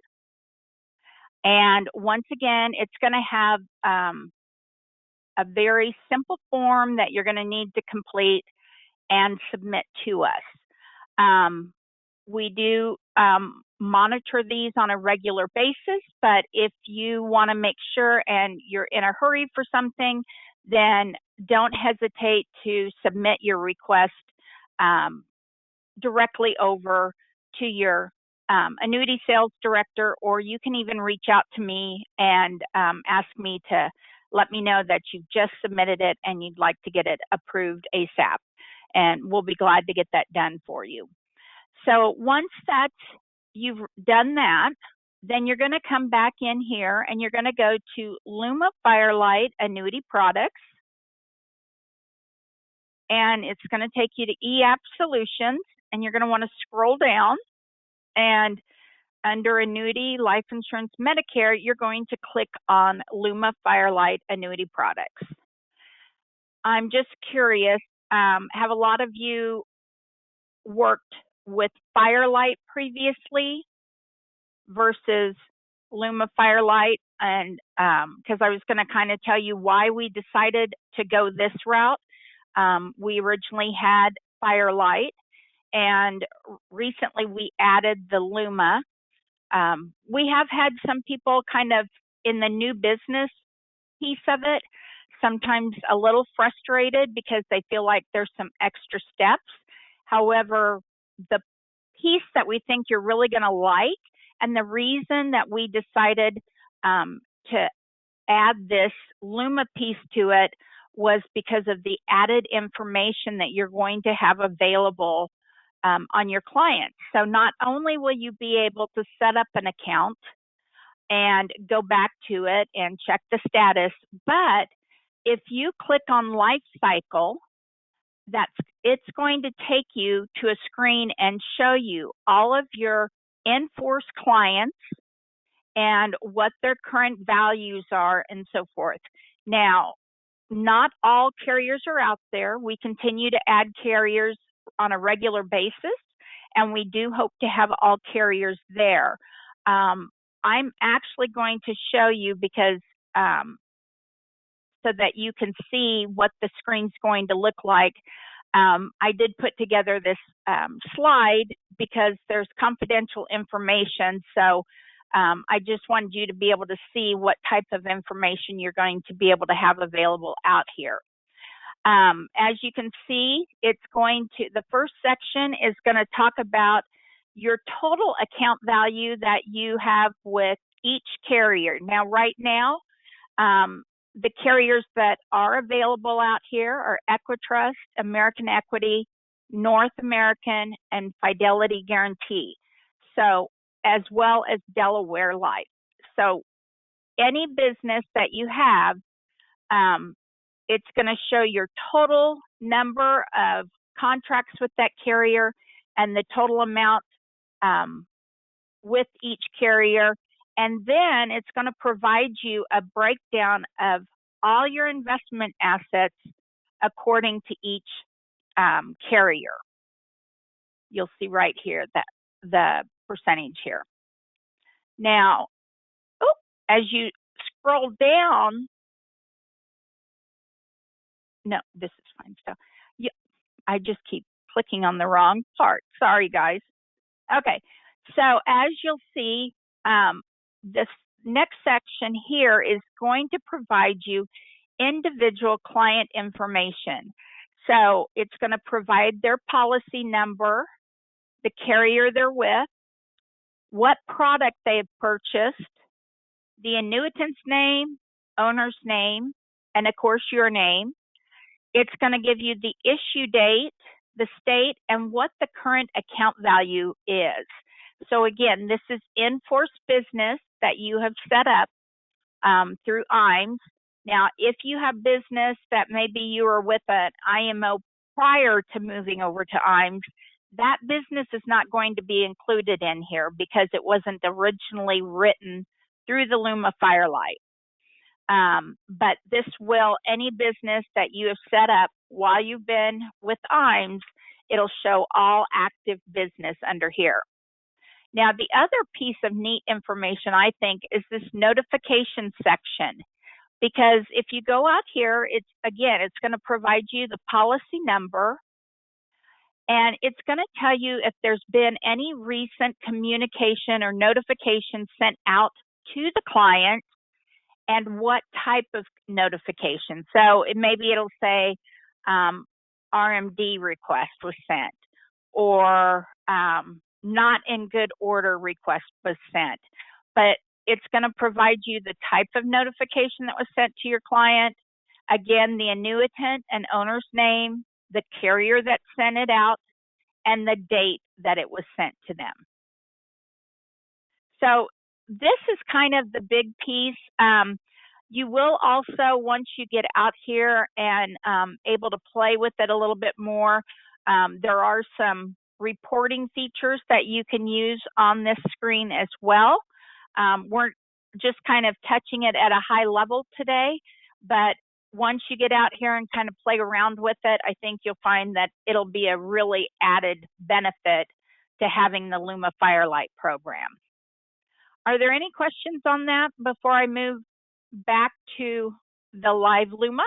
B: and once again, it's going to have a very simple form that you're going to need to complete and submit to us. We do monitor these on a regular basis, but if you want to make sure and you're in a hurry for something, then don't hesitate to submit your request directly over to your annuity sales director, or you can even reach out to me and ask me to let me know that you've just submitted it and you'd like to get it approved ASAP, and we'll be glad to get that done for you. So once you've done that, then you're going to come back in here and you're going to go to Luma-Firelight Annuity Products, and it's going to take you to eApp Solutions, and you're going to want to scroll down, and under Annuity, Life Insurance, Medicare, you're going to click on Luma-Firelight Annuity Products. I'm just curious, have a lot of you worked with Firelight previously versus Luma-Firelight? And because I was going to kind of tell you why we decided to go this route. We originally had Firelight, and recently we added the Luma We have had some people kind of in the new business piece of it, sometimes a little frustrated because they feel like there's some extra steps. However, the piece that we think you're really going to like, and the reason that we decided to add this Luma piece to it was because of the added information that you're going to have available on your clients. So not only will you be able to set up an account and go back to it and check the status, but if you click on Life Cycle, it's going to take you to a screen and show you all of your in-force clients and what their current values are and so forth. Now, not all carriers are out there. We continue to add carriers on a regular basis, and we do hope to have all carriers there. I'm actually going to show you because so that you can see what the screen's going to look like. I did put together this slide because there's confidential information. So I just wanted you to be able to see what type of information you're going to be able to have available out here. As you can see, the first section is going to talk about your total account value that you have with each carrier. Now, right now, the carriers that are available out here are Equitrust, American Equity, North American, and Fidelity Guarantee. So, as well as Delaware Life. So, any business that you have, it's going to show your total number of contracts with that carrier and the total amount with each carrier. And then it's going to provide you a breakdown of all your investment assets according to each carrier. You'll see right here that the percentage here. Now, as you scroll down, no, this is fine still. Yeah, I just keep clicking on the wrong part. Sorry, guys. Okay, so as you'll see, this next section here is going to provide you individual client information. So it's going to provide their policy number, the carrier they're with, what product they've purchased, the annuitant's name, owner's name, and of course your name. It's going to give you the issue date, the state, and what the current account value is. So again, this is in-force business that you have set up through IMES. Now, if you have business that maybe you were with an IMO prior to moving over to IMES, that business is not going to be included in here because it wasn't originally written through the Luma-Firelight. But this will, any business that you have set up while you've been with IMES, it'll show all active business under here. Now, the other piece of neat information, I think, is this notification section. Because if you go out here, it's going to provide you the policy number, and it's going to tell you if there's been any recent communication or notification sent out to the client and what type of notification. So maybe it'll say RMD request was sent, or not in good order request was sent. But it's going to provide you the type of notification that was sent to your client. Again, the annuitant and owner's name, the carrier that sent it out, and the date that it was sent to them. So this is kind of the big piece. You will also, once you get out here and able to play with it a little bit more, there are some reporting features that you can use on this screen as well. We're just kind of touching it at a high level today, but once you get out here and kind of play around with it, I think you'll find that it'll be a really added benefit to having the Luma-Firelight program. Are there any questions on that before I move back to the live Luma?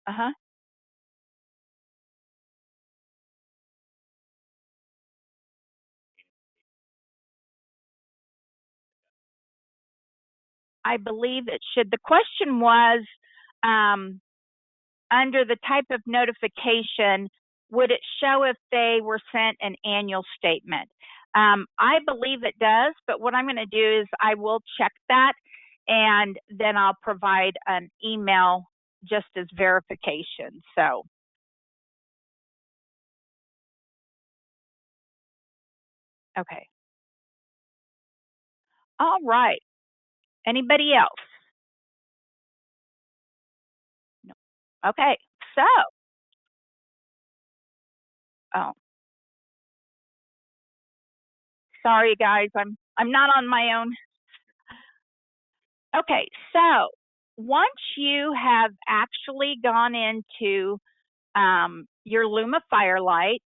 B: Uh-huh. I believe it should. The question was, under the type of notification, would it show if they were sent an annual statement? I believe it does, but what I'm going to do is I will check that, and then I'll provide an email just as verification. So, okay. All right. Anybody else? No. Okay. So, oh, sorry guys, I'm not on my own. Okay, so once you have actually gone into your Luma-Firelight,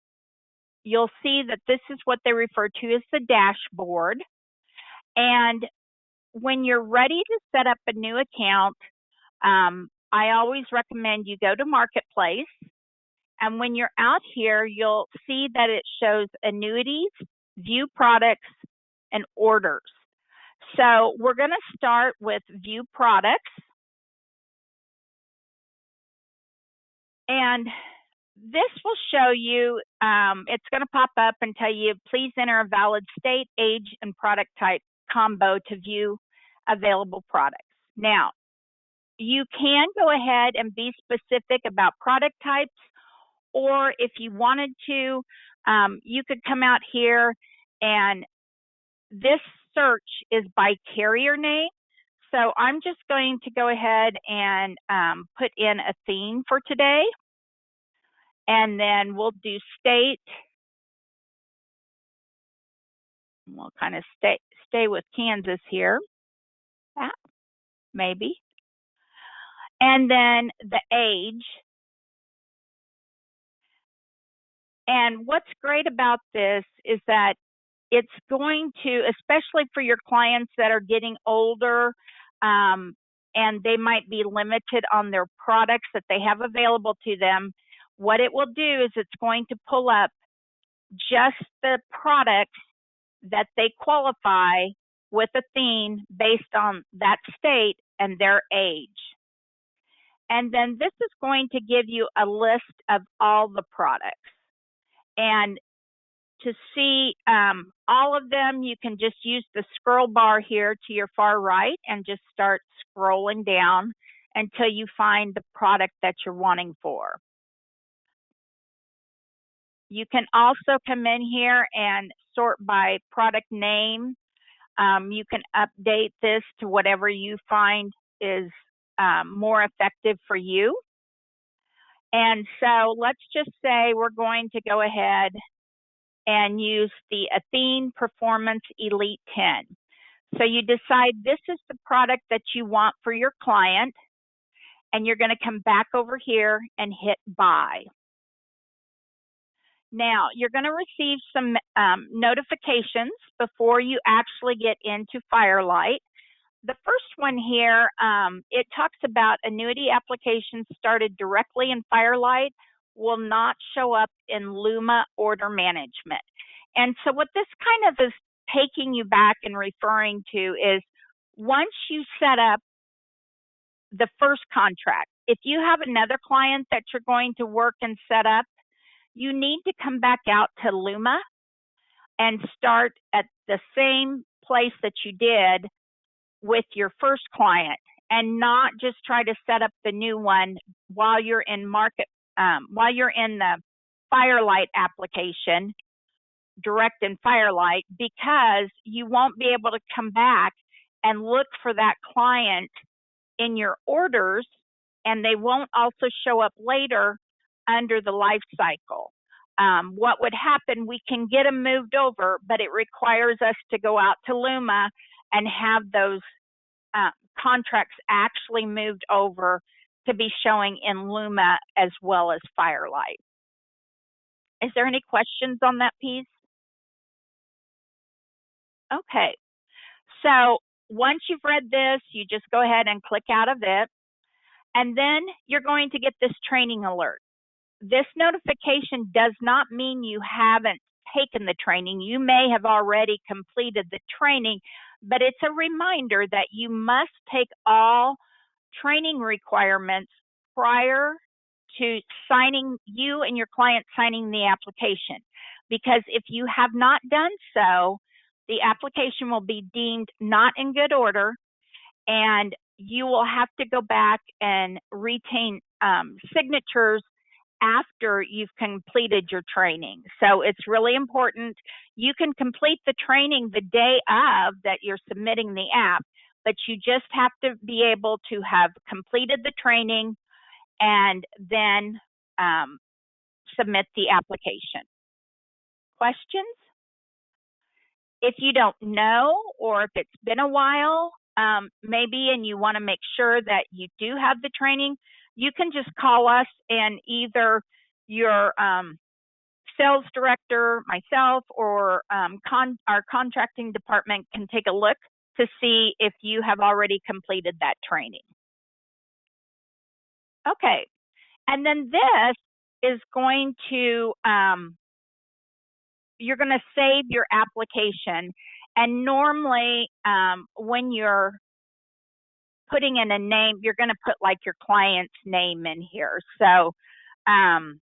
B: you'll see that this is what they refer to as the dashboard. And when you're ready to set up a new account, I always recommend you go to Marketplace. And when you're out here, you'll see that it shows annuities, view products, and orders. So we're going to start with view products. And this will show you, it's going to pop up and tell you, please enter a valid state, age, and product type combo to view available products. Now, you can go ahead and be specific about product types, or if you wanted to, you could come out here, and this search is by carrier name. So I'm just going to go ahead and put in a theme for today. And then we'll do state. We'll kind of stay with Kansas here. Maybe. And then the age. And what's great about this is that it's going to, especially for your clients that are getting older, and they might be limited on their products that they have available to them, what it will do is it's going to pull up just the products that they qualify with a theme based on that state and their age. And then this is going to give you a list of all the products. And to see all of them, you can just use the scroll bar here to your far right and just start scrolling down until you find the product that you're wanting for. You can also come in here and sort by product name. You can update this to whatever you find is more effective for you. And so let's just say we're going to go ahead and use the Athene Performance Elite 10. So you decide this is the product that you want for your client, and you're going to come back over here and hit buy. Now, you're going to receive some notifications before you actually get into Firelight. The first one here, it talks about annuity applications started directly in Firelight will not show up in Luma order management. And so what this kind of is taking you back and referring to is once you set up the first contract, if you have another client that you're going to work and set up, you need to come back out to Luma and start at the same place that you did with your first client, and not just try to set up the new one while you're in while you're in the Firelight application, direct in Firelight, because you won't be able to come back and look for that client in your orders, and they won't also show up later under the life cycle. What would happen, we can get them moved over, but it requires us to go out to Luma and have those contracts actually moved over to be showing in Luma as well as Firelight. Is there any questions on that piece? Okay, so once you've read this, you just go ahead and click out of it, and then you're going to get this training alert. This notification does not mean you haven't taken the training. You may have already completed the training, but it's a reminder that you must take all training requirements prior to you and your client signing the application. Because if you have not done so, the application will be deemed not in good order, and you will have to go back and retain signatures after you've completed your training. So it's really important. You can complete the training the day of that you're submitting the app, but you just have to be able to have completed the training and then submit the application. Questions? If you don't know, or if it's been a while, maybe, and you want to make sure that you do have the training, you can just call us, and either your sales director, myself, or our contracting department can take a look to see if you have already completed that training. Okay, and then this is going to, you're going to save your application. And normally when you're putting in a name, you're going to put like your client's name in here. So I'm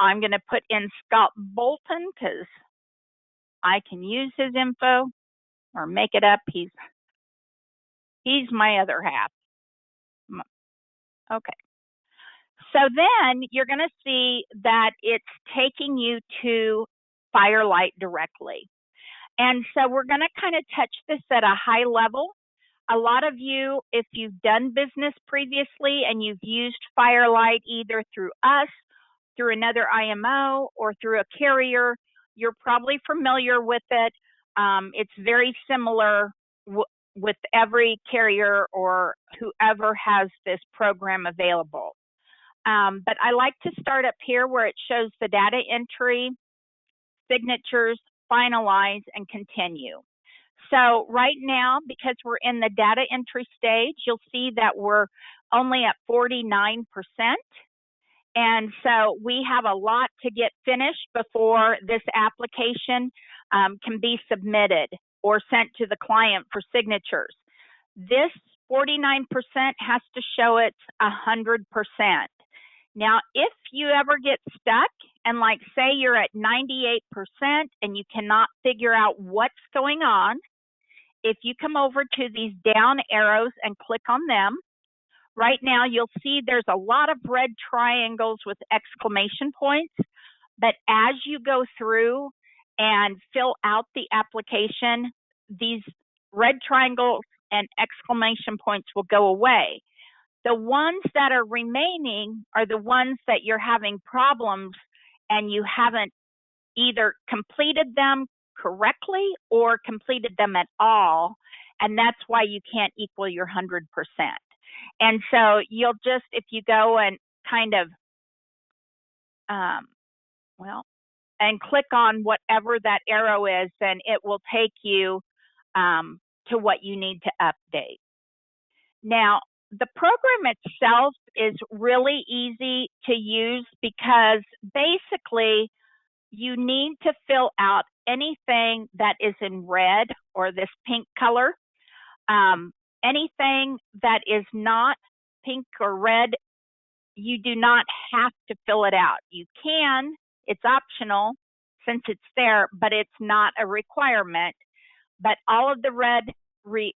B: going to put in Scott Bolton because I can use his info or make it up. He's my other half. Okay. So then you're going to see that it's taking you to Firelight directly. And so we're going to kind of touch this at a high level. A lot of you, if you've done business previously and you've used Firelight either through us, through another IMO, or through a carrier, you're probably familiar with it. It's very similar with every carrier or whoever has this program available. But I like to start up here where it shows the data entry, signatures, finalize, and continue. So right now, because we're in the data entry stage, you'll see that we're only at 49%. And so we have a lot to get finished before this application can be submitted or sent to the client for signatures. This 49% has to show it's 100%. Now, if you ever get stuck and like say you're at 98% and you cannot figure out what's going on, if you come over to these down arrows and click on them, right now you'll see there's a lot of red triangles with exclamation points, but as you go through and fill out the application, these red triangles and exclamation points will go away. The ones that are remaining are the ones that you're having problems and you haven't either completed them correctly or completed them at all, and that's why you can't equal your 100%. And so you'll just, if you go and kind of, and click on whatever that arrow is, then it will take you to what you need to update. Now, the program itself is really easy to use because basically you need to fill out anything that is in red or this pink color. Anything that is not pink or red, you do not have to fill it out. You can, it's optional since it's there, but it's not a requirement. But all of the red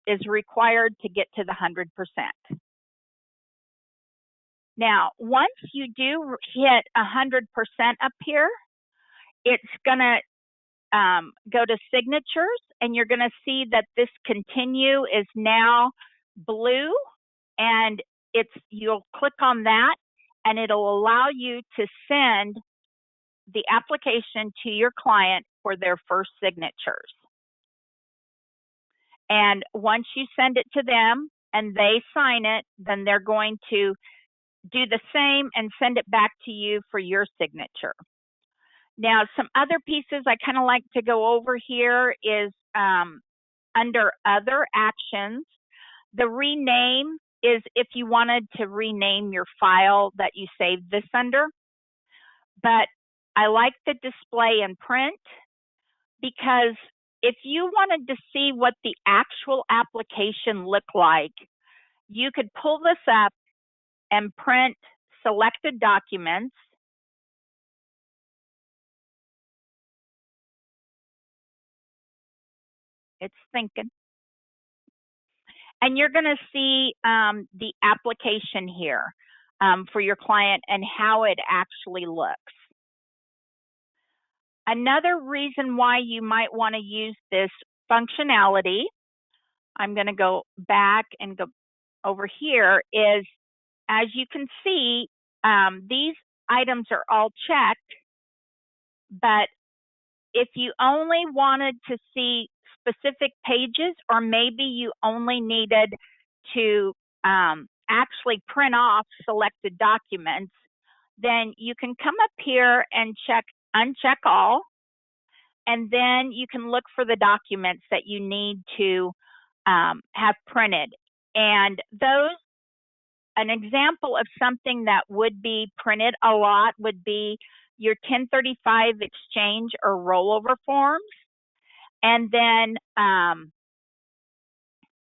B: is required to get to the 100%. Now, once you do hit 100% up here, it's going to go to signatures, and you're going to see that this continue is now blue, and you'll click on that, and it'll allow you to send the application to your client for their first signatures. And once you send it to them and they sign it, then they're going to do the same and send it back to you for your signature. Now, some other pieces I kind of like to go over here is under other actions, the rename is if you wanted to rename your file that you saved this under. But I like the display and print because if you wanted to see what the actual application looked like, you could pull this up and print selected documents. It's thinking. And you're going to see the application here for your client and how it actually looks. Another reason why you might want to use this functionality, I'm going to go back and go over here, is as you can see, these items are all checked, but if you only wanted to see specific pages, or maybe you only needed to actually print off selected documents, then you can come up here and uncheck all, and then you can look for the documents that you need to have printed. And an example of something that would be printed a lot would be your 1035 exchange or rollover forms. And then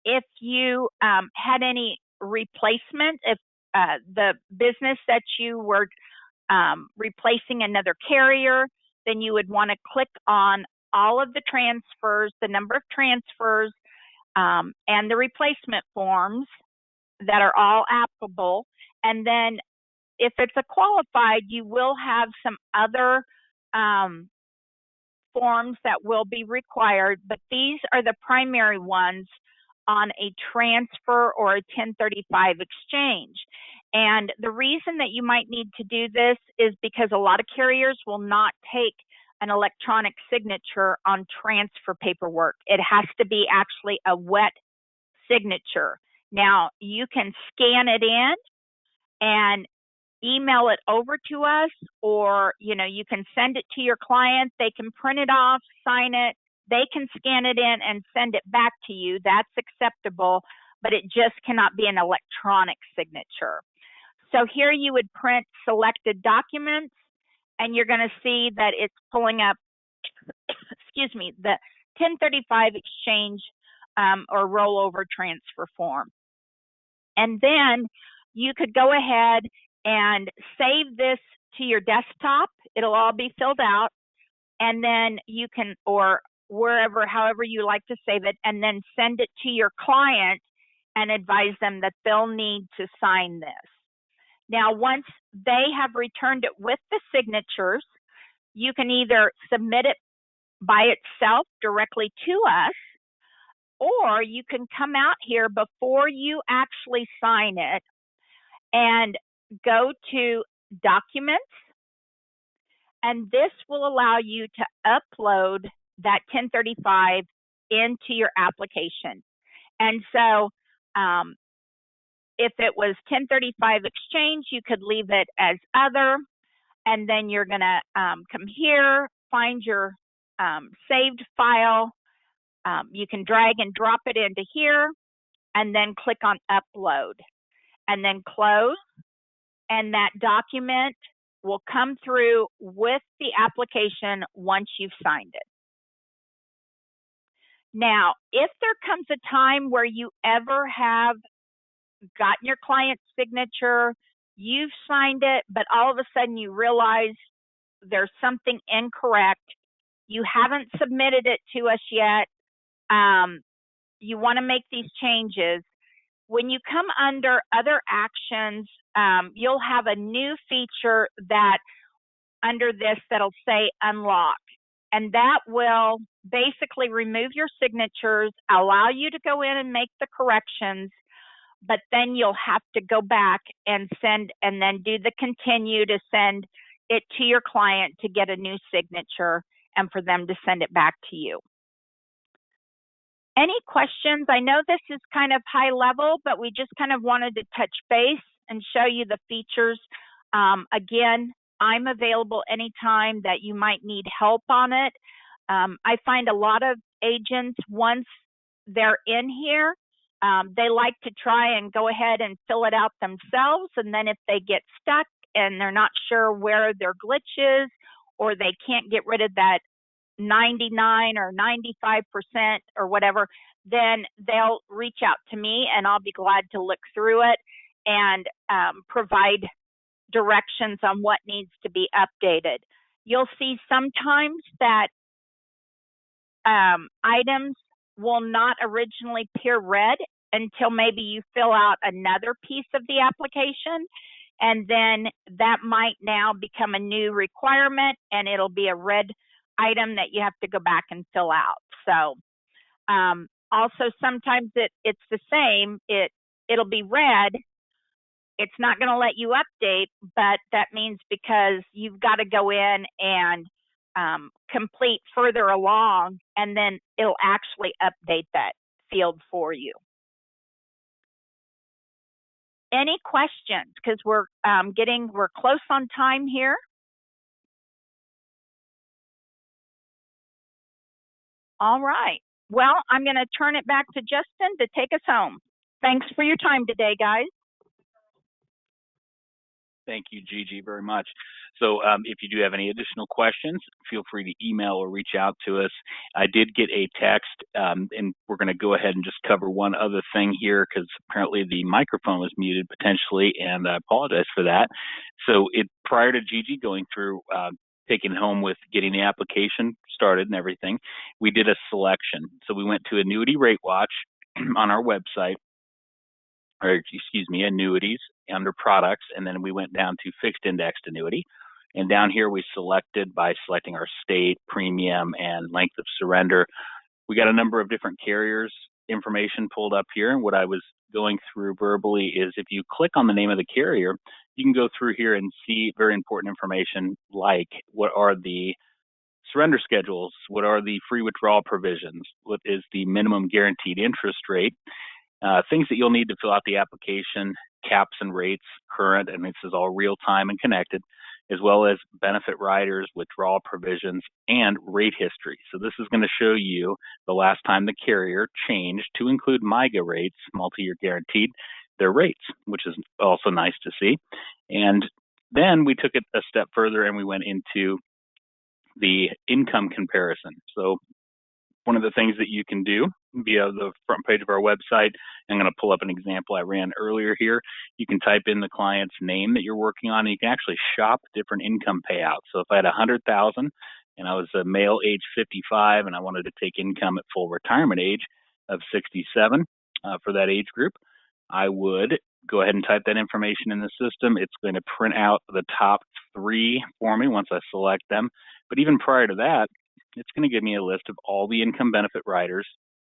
B: if you had any replacement, if the business that you were replacing another carrier, then you would want to click on all of the transfers, the number of transfers, and the replacement forms that are all applicable. And then if it's a qualified, you will have some other forms that will be required, but these are the primary ones on a transfer or a 1035 exchange. And the reason that you might need to do this is because a lot of carriers will not take an electronic signature on transfer paperwork. It has to be actually a wet signature. Now, you can scan it in and email it over to us, or you can send it to your client. They can print it off, sign it, they can scan it in and send it back to you. That's acceptable, but it just cannot be an electronic signature. So here you would print selected documents, and you're going to see that it's pulling up excuse me, the 1035 exchange or rollover transfer form. And then you could go ahead and save this to your desktop. It'll all be filled out, and then you can, or wherever, however you like to save it, and then send it to your client and advise them that they'll need to sign this. Now, once they have returned it with the signatures, you can either submit it by itself directly to us, or you can come out here before you actually sign it and go to Documents, and this will allow you to upload that 1035 into your application. And so if it was 1035 exchange, you could leave it as other, and then you're going to come here, find your saved file. You can drag and drop it into here, and then click on Upload, and then close, and that document will come through with the application once you've signed it. Now, if there comes a time where you ever have gotten your client's signature, you've signed it, but all of a sudden you realize there's something incorrect, you haven't submitted it to us yet, you want to make these changes, when you come under Other Actions, you'll have a new feature that under this that'll say Unlock. And that will basically remove your signatures, allow you to go in and make the corrections, but then you'll have to go back and send, and then do the continue to send it to your client to get a new signature and for them to send it back to you. Any questions? I know this is kind of high level, but we just kind of wanted to touch base and show you the features. Again, I'm available anytime that you might need help on it. I find a lot of agents, once they're in here, They like to try and go ahead and fill it out themselves, and then if they get stuck and they're not sure where their glitch is, or they can't get rid of that 99 or 95% or whatever, then they'll reach out to me and I'll be glad to look through it and provide directions on what needs to be updated. You'll see sometimes that items will not originally appear red until maybe you fill out another piece of the application, and then that might now become a new requirement and it'll be a red item that you have to go back and fill out. So also sometimes it's the same, it'll be red, it's not going to let you update, but that means because you've got to go in and complete further along, and then it'll actually update that field for you. Any questions? Because we're close on time here. All right. Well, I'm going to turn it back to Justin to take us home. Thanks for your time today, guys.
A: Thank you, Gigi, very much. So if you do have any additional questions, feel free to email or reach out to us. I did get a text, and we're going to go ahead and just cover one other thing here because apparently the microphone was muted potentially, and I apologize for that. So prior to Gigi going through taking it home with getting the application started and everything, we did a selection. So we went to Annuity Rate Watch on our website, or excuse me, annuities under products, and then we went down to fixed indexed annuity. And down here we selected by selecting our state, premium, and length of surrender. We got a number of different carriers information pulled up here, and what I was going through verbally is if you click on the name of the carrier, you can go through here and see very important information like what are the surrender schedules, what are the free withdrawal provisions, what is the minimum guaranteed interest rate, things that you'll need to fill out the application, caps and rates, current, and this is all real time and connected, as well as benefit riders, withdrawal provisions, and rate history. So this is going to show you the last time the carrier changed to include MIGA rates, multi-year guaranteed, their rates, which is also nice to see. And then we took it a step further and we went into the income comparison. So one of the things that you can do via the front page of our website, I'm going to pull up an example I ran earlier here. You can type in the client's name that you're working on, and you can actually shop different income payouts. So if I had $100,000 and I was a male age 55 and I wanted to take income at full retirement age of 67 for that age group, I would go ahead and type that information in the system. It's going to print out the top 3 for me once I select them. But even prior to that, it's going to give me a list of all the income benefit riders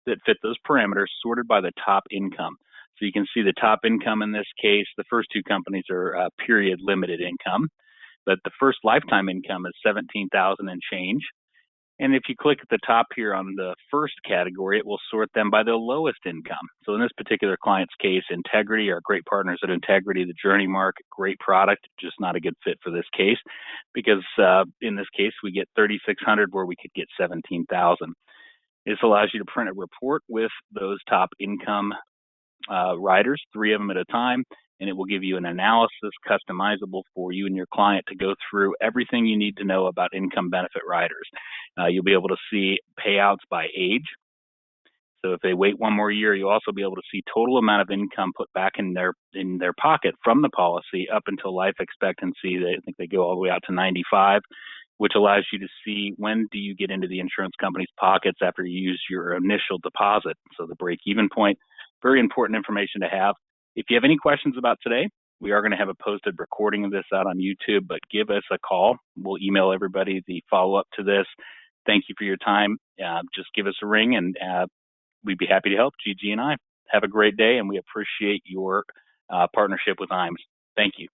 A: that fit those parameters sorted by the top income. So you can see the top income in this case, the first 2 companies are period limited income, but the first lifetime income is $17,000 and change. And if you click at the top here on the first category, it will sort them by the lowest income. So in this particular client's case, Integrity, our great partners at Integrity, the Journey Mark, great product, just not a good fit for this case because in this case, we get $3,600 where we could get $17,000. This allows you to print a report with those top income riders, 3 of them at a time, and it will give you an analysis customizable for you and your client to go through everything you need to know about income benefit riders. You'll be able to see payouts by age. So if they wait 1 more year, you'll also be able to see total amount of income put back in their pocket from the policy up until life expectancy. I think they go all the way out to 95, which allows you to see when do you get into the insurance company's pockets after you use your initial deposit. So the break-even point, very important information to have. If you have any questions about today, we are going to have a posted recording of this out on YouTube, but give us a call. We'll email everybody the follow-up to this. Thank you for your time. Just give us a ring, and we'd be happy to help, Gigi and I. Have a great day, and we appreciate your partnership with IMES. Thank you.